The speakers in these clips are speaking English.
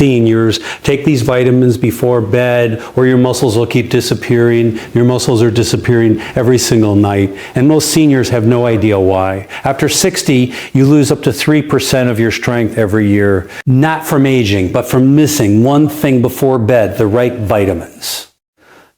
seniors take these vitamins before bed, or your muscles will keep disappearing. Your muscles are disappearing every single night, and most seniors have no idea why. After 60, you lose up to 3% of your strength every year, not from aging, but from missing one thing before bed, the right vitamins.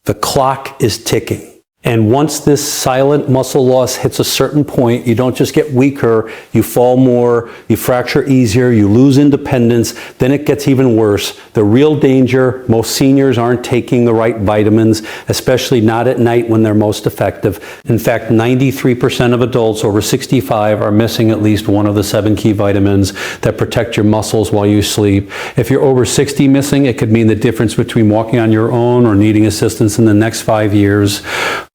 The clock is ticking. And once this silent muscle loss hits a certain point, you don't just get weaker, you fall more, you fracture easier, you lose independence, then it gets even worse. The real danger, most seniors aren't taking the right vitamins, especially not at night when they're most effective. In fact, 93% of adults over 65 are missing at least one of the 7 key vitamins that protect your muscles while you sleep. If you're over 60 missing, it could mean the difference between walking on your own or needing assistance in the next 5 years.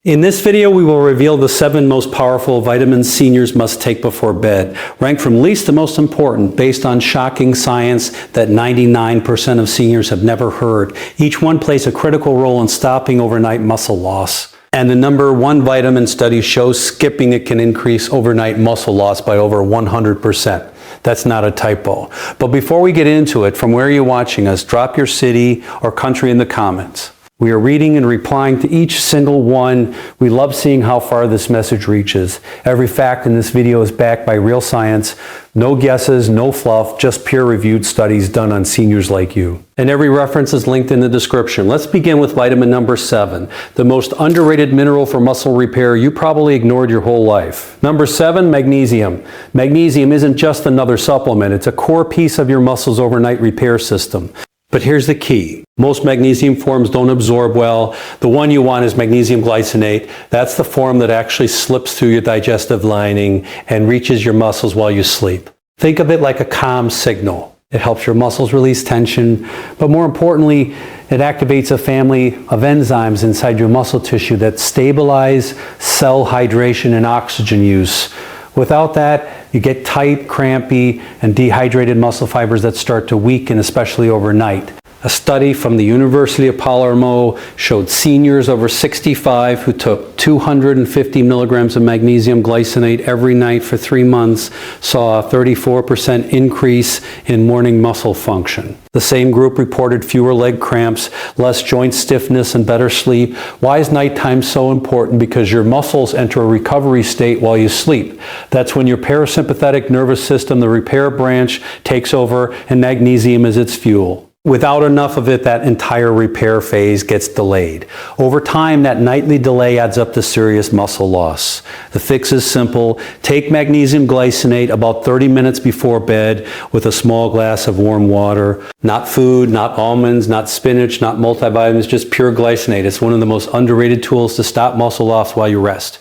In this video, we will reveal the 7 most powerful vitamins seniors must take before bed, ranked from least to most important based on shocking science that 99% of seniors have never heard. Each one plays a critical role in stopping overnight muscle loss. And the #1 vitamin study shows skipping it can increase overnight muscle loss by over 100%. That's not a typo. But before we get into it, from where you're watching us, drop your city or country in the comments. We are reading and replying to each single one. We love seeing how far this message reaches. Every fact in this video is backed by real science. No guesses, no fluff, just peer-reviewed studies done on seniors like you. And every reference is linked in the description. Let's begin with vitamin number 7, the most underrated mineral for muscle repair you probably ignored your whole life. Number 7, magnesium. Magnesium isn't just another supplement. It's a core piece of your muscle's overnight repair system. But here's the key. Most magnesium forms don't absorb well. The one you want is magnesium glycinate. That's the form that actually slips through your digestive lining and reaches your muscles while you sleep. Think of it like a calm signal. It helps your muscles release tension, but more importantly, it activates a family of enzymes inside your muscle tissue that stabilize cell hydration and oxygen use. Without that, you get tight, crampy, and dehydrated muscle fibers that start to weaken, especially overnight. A study from the University of Palermo showed seniors over 65 who took 250 milligrams of magnesium glycinate every night for 3 months saw a 34% increase in morning muscle function. The same group reported fewer leg cramps, less joint stiffness, and better sleep. Why is nighttime so important? Because your muscles enter a recovery state while you sleep. That's when your parasympathetic nervous system, the repair branch, takes over, and magnesium is its fuel. Without enough of it, that entire repair phase gets delayed. Over time, that nightly delay adds up to serious muscle loss. The fix is simple. Take magnesium glycinate about 30 minutes before bed with a small glass of warm water. Not food, not almonds, not spinach, not multivitamins, just pure glycinate. It's one of the most underrated tools to stop muscle loss while you rest.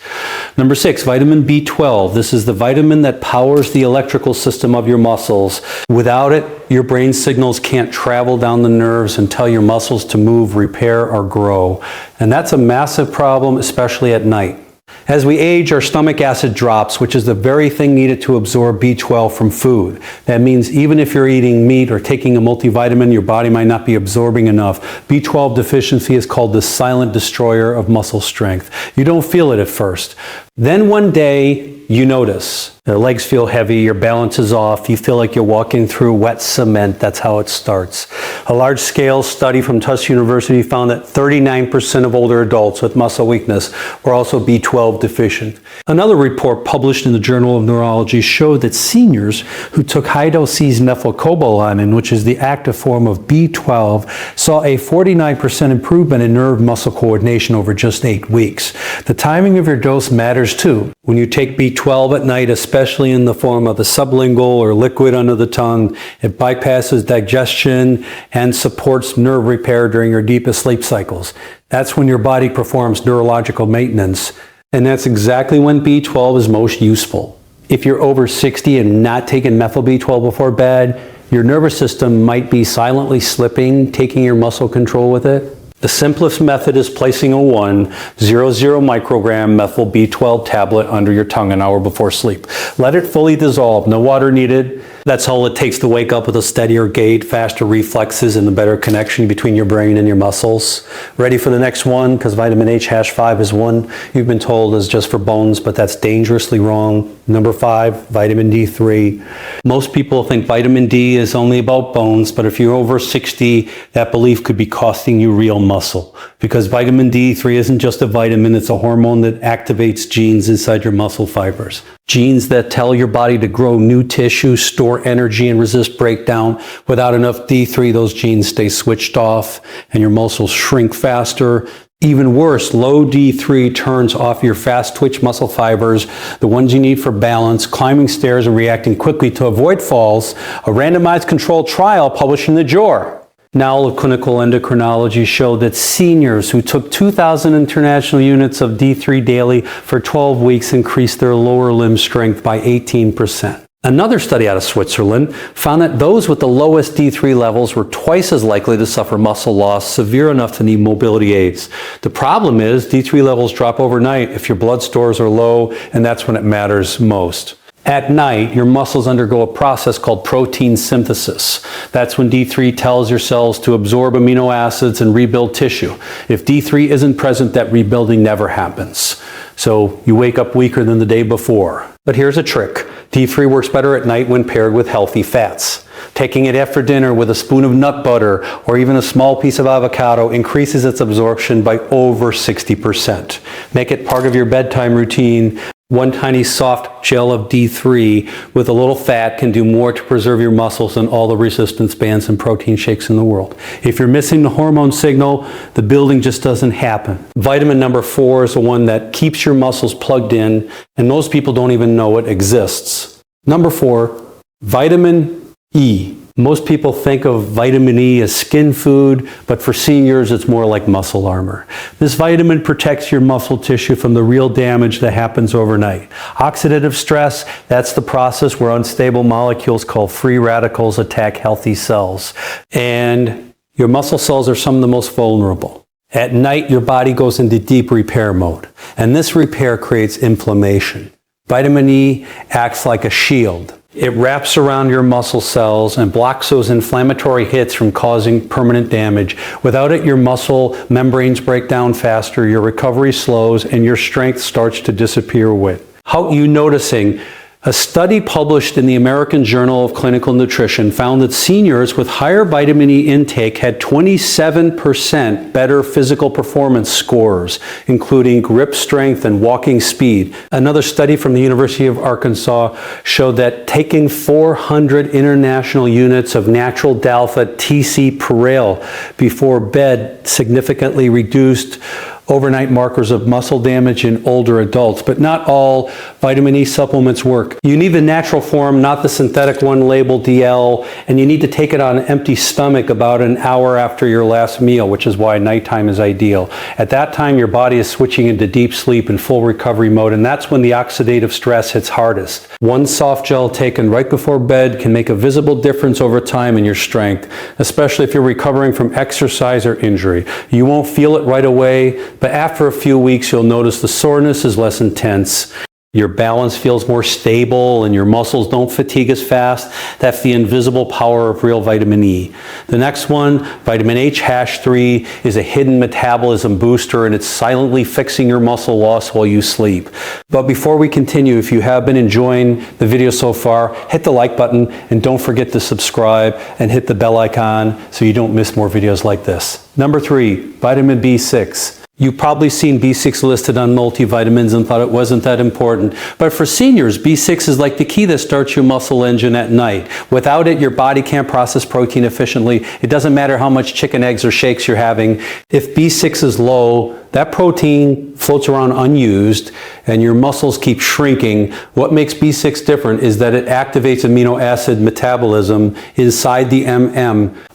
Number 6, vitamin B12. This is the vitamin that powers the electrical system of your muscles. Without it, your brain signals can't travel down the nerves and tell your muscles to move, repair, or grow. And that's a massive problem, especially at night. As we age, our stomach acid drops, which is the very thing needed to absorb B12 from food. That means even if you're eating meat or taking a multivitamin, your body might not be absorbing enough. B12 deficiency is called the silent destroyer of muscle strength. You don't feel it at first. Then one day, you notice. Your legs feel heavy, your balance is off, you feel like you're walking through wet cement. That's how it starts. A large-scale study from Tufts University found that 39% of older adults with muscle weakness were also B12 deficient. Another report published in the Journal of Neurology showed that seniors who took high-dose methylcobalamin, which is the active form of B12, saw a 49% improvement in nerve-muscle coordination over just 8 weeks. The timing of your dose matters too. When you take B12 at night, especially in the form of a sublingual or liquid under the tongue, it bypasses digestion and supports nerve repair during your deepest sleep cycles. That's when your body performs neurological maintenance, and that's exactly when B12 is most useful. If you're over 60 and not taking methyl B12 before bed, your nervous system might be silently slipping, taking your muscle control with it. The simplest method is placing a 100 microgram methyl B12 tablet under your tongue an hour before sleep. Let it fully dissolve, no water needed. That's all it takes to wake up with a steadier gait, faster reflexes, and a better connection between your brain and your muscles. Ready for the next one? Because vitamin H-5 is one you've been told is just for bones, but that's dangerously wrong. Number 5, vitamin D3. Most people think vitamin D is only about bones, but if you're over 60, that belief could be costing you real muscle. Because vitamin D3 isn't just a vitamin, it's a hormone that activates genes inside your muscle fibers. Genes that tell your body to grow new tissue, store energy, and resist breakdown. Without enough D3, those genes stay switched off, and your muscles shrink faster. Even worse, low D3 turns off your fast twitch muscle fibers, the ones you need for balance, climbing stairs, and reacting quickly to avoid falls. A randomized controlled trial published in the JOR. Now of clinical endocrinology showed that seniors who took 2,000 international units of D3 daily for 12 weeks increased their lower limb strength by 18%. Another study out of Switzerland found that those with the lowest D3 levels were twice as likely to suffer muscle loss severe enough to need mobility aids. The problem is D3 levels drop overnight if your blood stores are low, and that's when it matters most. At night, your muscles undergo a process called protein synthesis. That's when D3 tells your cells to absorb amino acids and rebuild tissue. If D3 isn't present, that rebuilding never happens. So you wake up weaker than the day before. But here's a trick. D3 works better at night when paired with healthy fats. Taking it after dinner with a spoon of nut butter or even a small piece of avocado increases its absorption by over 60%. Make it part of your bedtime routine. One tiny soft gel of D3 with a little fat can do more to preserve your muscles than all the resistance bands and protein shakes in the world. If you're missing the hormone signal, the building just doesn't happen. Vitamin number 4 is the one that keeps your muscles plugged in, and most people don't even know it exists. Number 4, vitamin E. Most people think of vitamin E as skin food, but for seniors, it's more like muscle armor. This vitamin protects your muscle tissue from the real damage that happens overnight. Oxidative stress, that's the process where unstable molecules called free radicals attack healthy cells. And your muscle cells are some of the most vulnerable. At night, your body goes into deep repair mode, and this repair creates inflammation. Vitamin E acts like a shield. It wraps around your muscle cells and blocks those inflammatory hits from causing permanent damage. Without it, your muscle membranes break down faster, your recovery slows, and your strength starts to disappear with. How are you noticing? A study published in the American Journal of Clinical Nutrition found that seniors with higher vitamin E intake had 27% better physical performance scores, including grip strength and walking speed. Another study from the University of Arkansas showed that taking 400 international units of natural dalpha TC Parale before bed significantly reduced overnight markers of muscle damage in older adults. But not all vitamin E supplements work. You need the natural form, not the synthetic one labeled DL, and you need to take it on an empty stomach about an hour after your last meal, which is why nighttime is ideal. At that time, your body is switching into deep sleep and full recovery mode, and that's when the oxidative stress hits hardest. One soft gel taken right before bed can make a visible difference over time in your strength, especially if you're recovering from exercise or injury. You won't feel it right away, but after a few weeks, you'll notice the soreness is less intense. Your balance feels more stable and your muscles don't fatigue as fast. That's the invisible power of real vitamin E. The next one, vitamin H-3, is a hidden metabolism booster, and it's silently fixing your muscle loss while you sleep. But before we continue, if you have been enjoying the video so far, hit the like button and don't forget to subscribe and hit the bell icon so you don't miss more videos like this. Number 3, vitamin B6. You've probably seen B6 listed on multivitamins and thought it wasn't that important. But for seniors, B6 is like the key that starts your muscle engine at night. Without it, your body can't process protein efficiently. It doesn't matter how much chicken, eggs, or shakes you're having. If B6 is low, that protein floats around unused and your muscles keep shrinking. What makes B6 different is that it activates amino acid metabolism inside the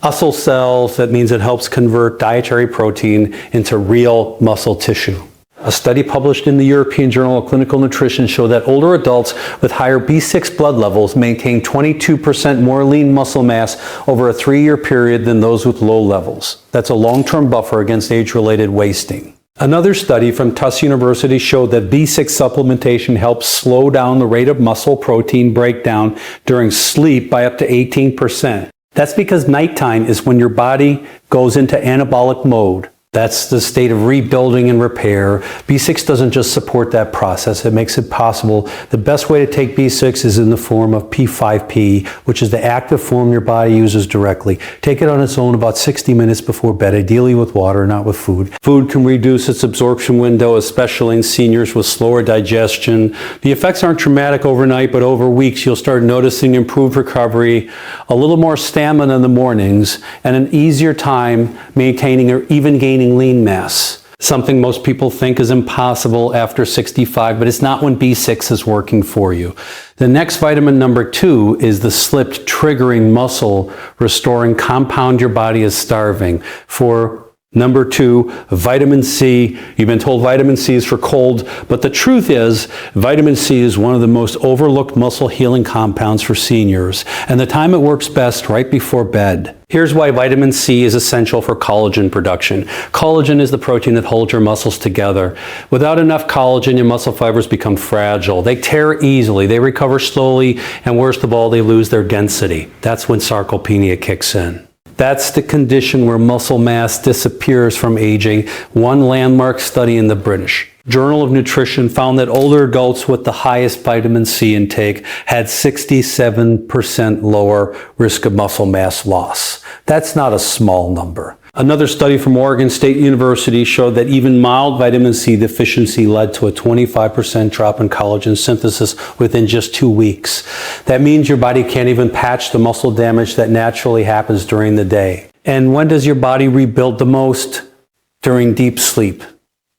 muscle cells. That means it helps convert dietary protein into real muscle tissue. A study published in the European Journal of Clinical Nutrition showed that older adults with higher B6 blood levels maintain 22% more lean muscle mass over a 3-year period than those with low levels. That's a long-term buffer against age-related wasting. Another study from Tufts University showed that B6 supplementation helps slow down the rate of muscle protein breakdown during sleep by up to 18%. That's because nighttime is when your body goes into anabolic mode. That's the state of rebuilding and repair. B6 doesn't just support that process, it makes it possible. The best way to take B6 is in the form of P5P, which is the active form your body uses directly. Take it on its own about 60 minutes before bed, ideally with water, not with food. Food can reduce its absorption window, especially in seniors with slower digestion. The effects aren't dramatic overnight, but over weeks you'll start noticing improved recovery, a little more stamina in the mornings, and an easier time maintaining or even gaining lean mass. Something most people think is impossible after 65, but it's not when B6 is working for you. The next vitamin, number 2, is the slipped triggering muscle restoring compound your body is starving for. Number 2, vitamin C. You've been told vitamin C is for cold, but the truth is vitamin C is one of the most overlooked muscle healing compounds for seniors, and the time it works best right before bed. Here's why vitamin C is essential for collagen production. Collagen is the protein that holds your muscles together. Without enough collagen, your muscle fibers become fragile. They tear easily, they recover slowly, and worst of all, they lose their density. That's when sarcopenia kicks in. That's the condition where muscle mass disappears from aging. One landmark study in the British Journal of Nutrition found that older adults with the highest vitamin C intake had 67% lower risk of muscle mass loss. That's not a small number. Another study from Oregon State University showed that even mild vitamin C deficiency led to a 25% drop in collagen synthesis within just 2 weeks. That means your body can't even patch the muscle damage that naturally happens during the day. And when does your body rebuild the most? During deep sleep.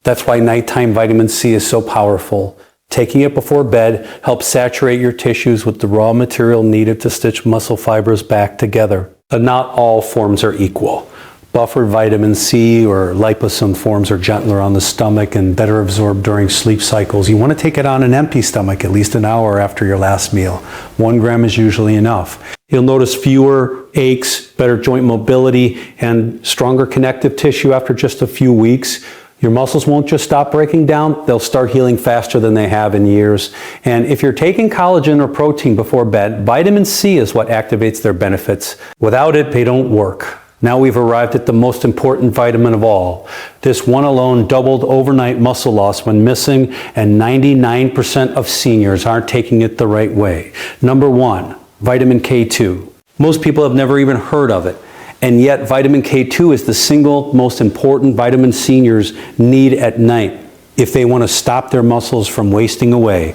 That's why nighttime vitamin C is so powerful. Taking it before bed helps saturate your tissues with the raw material needed to stitch muscle fibers back together. But not all forms are equal. Buffered vitamin C or liposome forms are gentler on the stomach and better absorbed during sleep cycles. You want to take it on an empty stomach at least an hour after your last meal. 1 gram is usually enough. You'll notice fewer aches, better joint mobility, and stronger connective tissue after just a few weeks. Your muscles won't just stop breaking down, they'll start healing faster than they have in years. And if you're taking collagen or protein before bed, vitamin C is what activates their benefits. Without it, they don't work. Now we've arrived at the most important vitamin of all. This one alone doubled overnight muscle loss when missing, and 99% of seniors aren't taking it the right way. Number 1, vitamin K2. Most people have never even heard of it. And yet vitamin K2 is the single most important vitamin seniors need at night if they want to stop their muscles from wasting away.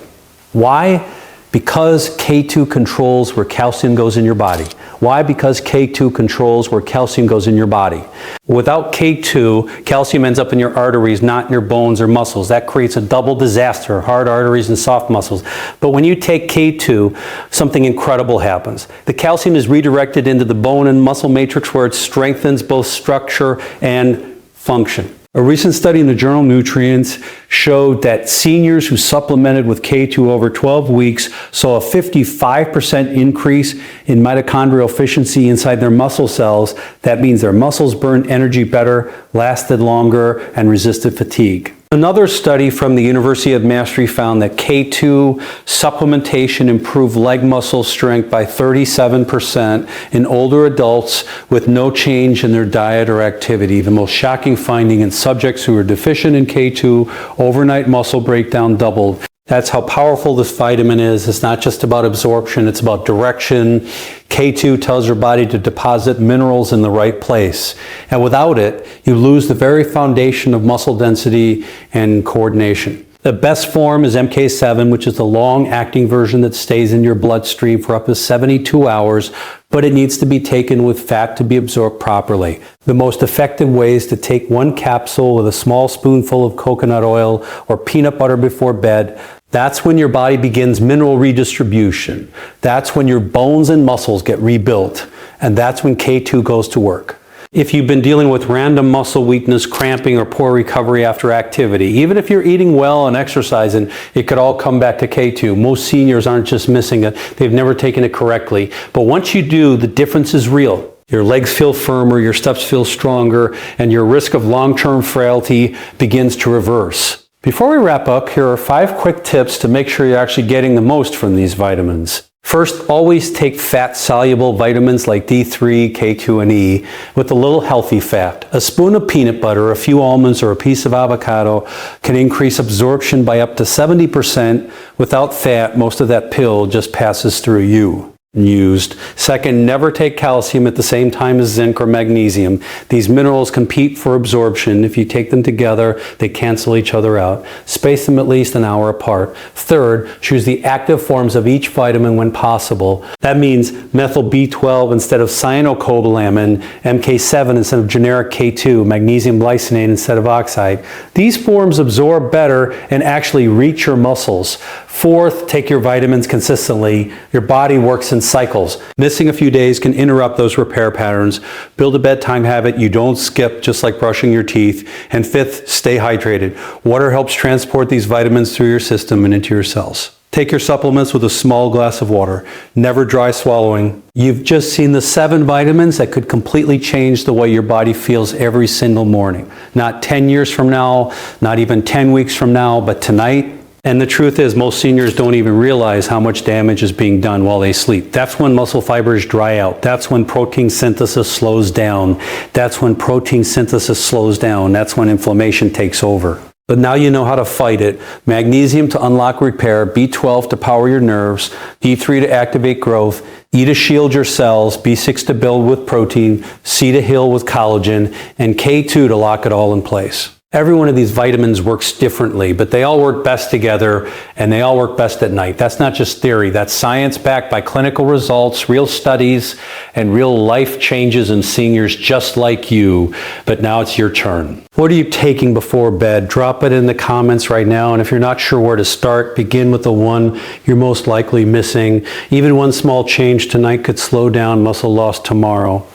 Why? Because K2 controls where calcium goes in your body. Why? Because K2 controls where calcium goes in your body. Without K2, calcium ends up in your arteries, not in your bones or muscles. That creates a double disaster, hard arteries and soft muscles. But when you take K2, something incredible happens. The calcium is redirected into the bone and muscle matrix where it strengthens both structure and function. A recent study in the journal Nutrients showed that seniors who supplemented with K2 over 12 weeks saw a 55% increase in mitochondrial efficiency inside their muscle cells. That means their muscles burned energy better, lasted longer, and resisted fatigue. Another study from the University of Mastery found that K2 supplementation improved leg muscle strength by 37% in older adults with no change in their diet or activity. The most shocking finding in subjects who were deficient in K2, overnight muscle breakdown doubled. That's how powerful this vitamin is. It's not just about absorption, it's about direction. K2 tells your body to deposit minerals in the right place. And without it, you lose the very foundation of muscle density and coordination. The best form is MK7, which is the long-acting version that stays in your bloodstream for up to 72 hours, but it needs to be taken with fat to be absorbed properly. The most effective way is to take 1 capsule with a small spoonful of coconut oil or peanut butter before bed. That's when your body begins mineral redistribution. That's when your bones and muscles get rebuilt. And that's when K2 goes to work. If you've been dealing with random muscle weakness, cramping, or poor recovery after activity, even if you're eating well and exercising, it could all come back to K2. Most seniors aren't just missing it, they've never taken it correctly. But once you do, the difference is real. Your legs feel firmer, your steps feel stronger, and your risk of long-term frailty begins to reverse. Before we wrap up, here are 5 quick tips to make sure you're actually getting the most from these vitamins. First, always take fat-soluble vitamins like D3, K2, and E with a little healthy fat. A spoon of peanut butter, a few almonds, or a piece of avocado can increase absorption by up to 70%. Without fat, most of that pill just passes through you. Used. Second, never take calcium at the same time as zinc or magnesium. These minerals compete for absorption. If you take them together, they cancel each other out. Space them at least an hour apart. Third, choose the active forms of each vitamin when possible. That means methyl B12 instead of cyanocobalamin, MK7 instead of generic K2, magnesium glycinate instead of oxide. These forms absorb better and actually reach your muscles. Fourth, take your vitamins consistently. Your body works in cycles. Missing a few days can interrupt those repair patterns. Build a bedtime habit you don't skip, just like brushing your teeth. And fifth, stay hydrated. Water helps transport these vitamins through your system and into your cells. Take your supplements with a small glass of water. Never dry swallowing. You've just seen the 7 vitamins that could completely change the way your body feels every single morning. Not 10 years from now, not even 10 weeks from now, but tonight. And the truth is, most seniors don't even realize how much damage is being done while they sleep. That's when muscle fibers dry out. That's when protein synthesis slows down. That's when protein synthesis slows down. That's when inflammation takes over. But now you know how to fight it. Magnesium to unlock repair, B12 to power your nerves, D3 to activate growth, E to shield your cells, B6 to build with protein, C to heal with collagen, and K2 to lock it all in place. Every one of these vitamins works differently, but they all work best together, and they all work best at night. That's not just theory. That's science backed by clinical results, real studies, and real life changes in seniors just like you. But now it's your turn. What are you taking before bed? Drop it in the comments right now. And if you're not sure where to start, begin with the one you're most likely missing. Even one small change tonight could slow down muscle loss tomorrow.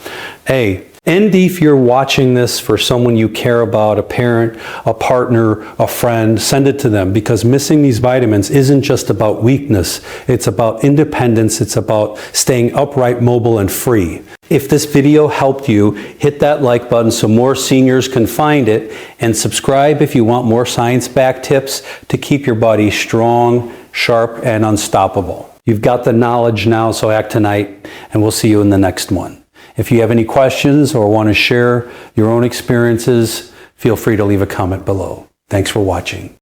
A. And if you're watching this for someone you care about, a parent, a partner, a friend, send it to them, because missing these vitamins isn't just about weakness. It's about independence. It's about staying upright, mobile, and free. If this video helped you, hit that like button so more seniors can find it, and subscribe if you want more science-backed tips to keep your body strong, sharp, and unstoppable. You've got the knowledge now, so act tonight, and we'll see you in the next one. If you have any questions or want to share your own experiences, feel free to leave a comment below. Thanks for watching.